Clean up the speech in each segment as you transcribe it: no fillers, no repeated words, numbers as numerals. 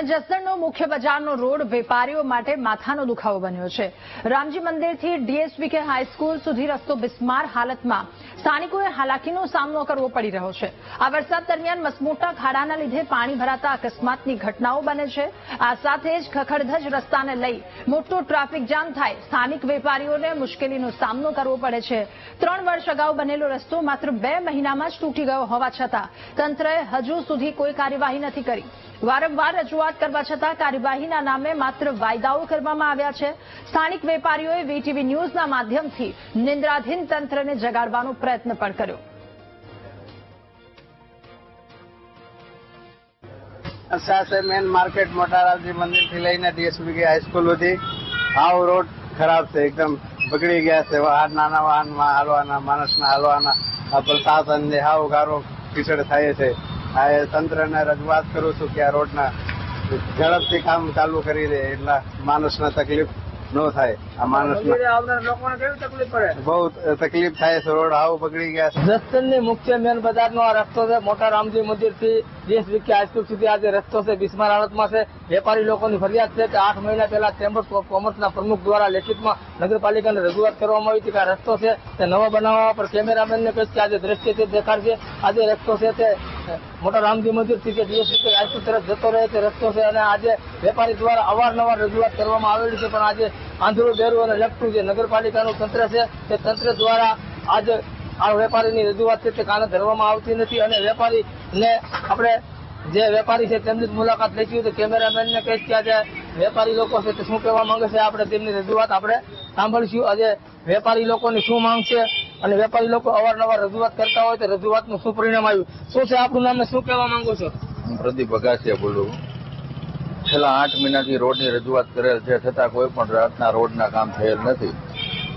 અને જસદણનો મુખ્ય બજારનો રોડ વેપારીઓ માટે માથાનો દુખાવો બન્યો છે। રામજી મંદિરથી ડીએસવીકે હાઈસ્કૂલ સુધી રસ્તો બિસ્માર હાલતમાં સ્થાનિકોએ હાલાકીનો સામનો કરવો પડી રહ્યો છે। આ વરસાદ દરમિયાન મસમોટા ખાડાના લીધે પાણી ભરાતા અકસ્માતની ઘટનાઓ બને છે। આ સાથે જ ખખડધજ રસ્તાને લઈ મોટો ટ્રાફિક જામ થાય સ્થાનિક વેપારીઓને મુશ્કેલીનો સામનો કરવો પડે છે। 3 વર્ષ અગાઉ બનેલો રસ્તો માત્ર 2 મહિનામાં જ તૂટી ગયો હોવા છતાં તંત્રએ હજુ સુધી કોઈ કાર્યવાહી નથી કરી। વારંવાર રજૂઆત કરવા છતાં કાર્યવાહીના નામે માત્ર વાયદાઓ કરવામાં આવ્યા છે। સ્થાનિક વેપારીઓએ વીટીવી ન્યૂઝના માધ્યમથી નિંદ્રાધીન તંત્રને જગાડવાનો પ્રયત્ન પણ કર્યો। સાથે મેન માર્કેટ મોટા રામજી મંદિરથી લઈને ડીએસવીકે હાઈસ્કૂલ સુધી આવ રોડ ખરાબ છે, એકદમ બગડી ગયા છે। નાના વાહનમાં હાલવાના, માણસના હાલવાના આ પ્રશાસનને હાવ ગારો પીછળ થાય છે। આ તંત્રને રજૂઆત કરું છું કે આ રોડના ઝડપથી કામ ચાલુ કરી દે એટલે માણસને તકલીફ ન થાય। આ માણસને લોકોને કેવી તકલીફ પડે, બહુ તકલીફ થાય છે। રોડ હાવ બગડી ગયા છે। જસદણની મુખ્ય મેન બજારનો આ રસ્તો છે। મોટા રામજી મંદિરથી ડીએસવીકે હાઈસ્કૂલ સુધી આ જે રસ્તો છે બિસ્માર હાલતમાં છે। વેપારી લોકોની ફરિયાદ છે કે 8 મહિના પહેલા ચેમ્બર ઓફ કોમર્સના પ્રમુખ દ્વારા લેખિતમાં નગરપાલિકાને રજૂઆત કરવામાં આવી હતી કે આ રસ્તો છે તે નવો બનાવવા પર કેમેરામેનને કહીશ કે આજે દ્રશ્ય તે દેખાડશે। આજે રસ્તો છે તે મોટા રામજી મંદિરથી જે ડીએસવીકે હાઈસ્કૂલ તરફ જતો રહે તે રસ્તો છે અને આજે વેપારી દ્વારા અવારનવાર રજૂઆત કરવામાં આવેલી છે, પણ આજે આંધળું બેરું અને લપટું જે નગરપાલિકાનું તંત્ર છે તે તંત્ર દ્વારા આજે આ વેપારીની રજૂઆત છે તે કાને ધરવામાં આવતી નથી અને વેપારીને આપણે જે વેપારી છે તેમની જ મુલાકાત લેતી હોય તો કેમેરામેનને કહીશ કે આજે વેપારી લોકો છે તે શું કહેવા માંગે છે આપણે તેમની રજૂઆત આપણે સાંભળીશું। આજે વેપારી લોકોની શું માંગ છે અને વેપારી લોકો અવારનવાર રજૂઆત કરતા હોય તો રજૂઆતનું શું પરિણામ આવ્યું, શું છે આપણું નામ, શું કહેવા માંગો છો? હું પ્રદીપ અગાસિયા બોલું। છેલ્લા 8 મહિનાથી રોડની રજૂઆત કરેલ છે છતાં કોઈ પણ જાતના રોડના કામ થયેલ નથી,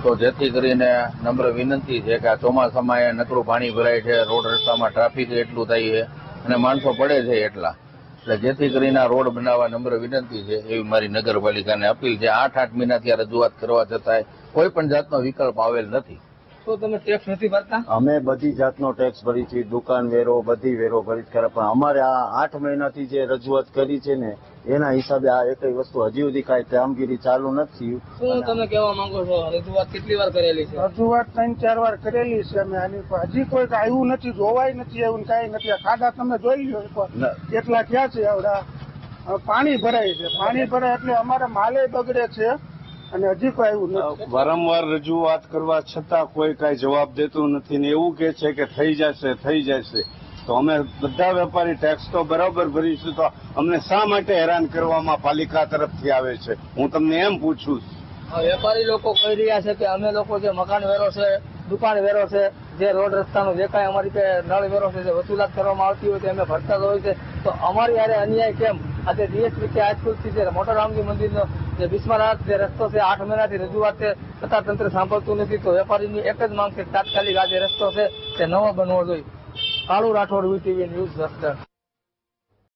તો જેથી કરીને નમ્ર વિનંતી છે કે આ ચોમાસામાં નકરું પાણી ભરાય છે, રોડ રસ્તામાં ટ્રાફિક એટલું થાય છે અને માણસો પડે છે એટલે જેથી કરીને આ રોડ બનાવવા નમ્ર વિનંતી છે એવી મારી નગરપાલિકાને અપીલ છે। 8 મહિનાથી આ રજૂઆત કરવા છતાંય કોઈ પણ જાતનો વિકલ્પ આવેલ નથી। તો તમે ટેક્સ નથી ભરતા? અમે બધી જાતનો ટેક્સ ભરી છે, દુકાન વેરો બધી વેરો ભરી છે, પણ અમારે આ 8 મહિનાથી જે રજૂઆત કરી છે ને એના હિસાબે આ એકઈ વસ્તુ હજી સુધી કાંઈ કામગીરી ચાલુ નથી। શું તમે કહેવા માંગો છો? રજૂઆત કેટલી વાર કરેલી છે? રજૂઆત 3-4 વાર કરેલી છે અમે આની પર, હજી કોઈ આવ્યું નથી, જોવાય નથી, એવું કાંઈ નથી। આ ખાડા તમે જોઈ લો કેટલા ક્યાં છે, આવડા પાણી ભરાય છે, પાણી ભરાય એટલે અમારે માલે બગડે છે અને હજી કોઈ આવ્યું નથી। વારંવાર રજૂઆત કરવા છતાં કોઈ કાંઈ જવાબ દેતું નથી ને એવું કે છે કે થઈ જશે। તો અમે બધા વેપારી ટેક્સ તો બરાબર ભરીશું, તો અમને શા માટે હેરાન કરવામાં પાલિકા તરફથી આવે છે, હું તમને એમ પૂછું છું। વેપારી લોકો કહી રહ્યા છે કે અમે લોકો જે મકાન વેરો છે, દુકાન વેરો છે, જે રોડ રસ્તાનો જે કાંઈ અમારી નળ વેરો છે જે વસૂલાત કરવામાં આવતી હોય તે અમે ભરતા હોય છે, તો અમારી યારે અન્યાય કેમ? આજે ડીએસવીકે હાઈસ્કૂલથી જે મોટા રામજી મંદિરનો જે બિસ્માર જે રસ્તો છે 8 મહિનાથી રજૂઆત છે છતાં તંત્ર સાંભળતું નથી, તો વેપારીની એક જ માંગ છે તાત્કાલિક આ જે રસ્તો છે તે નવો બનવો જોઈએ। કાળુ રાઠોડ, વીટીવી ન્યૂઝ, જસદણ।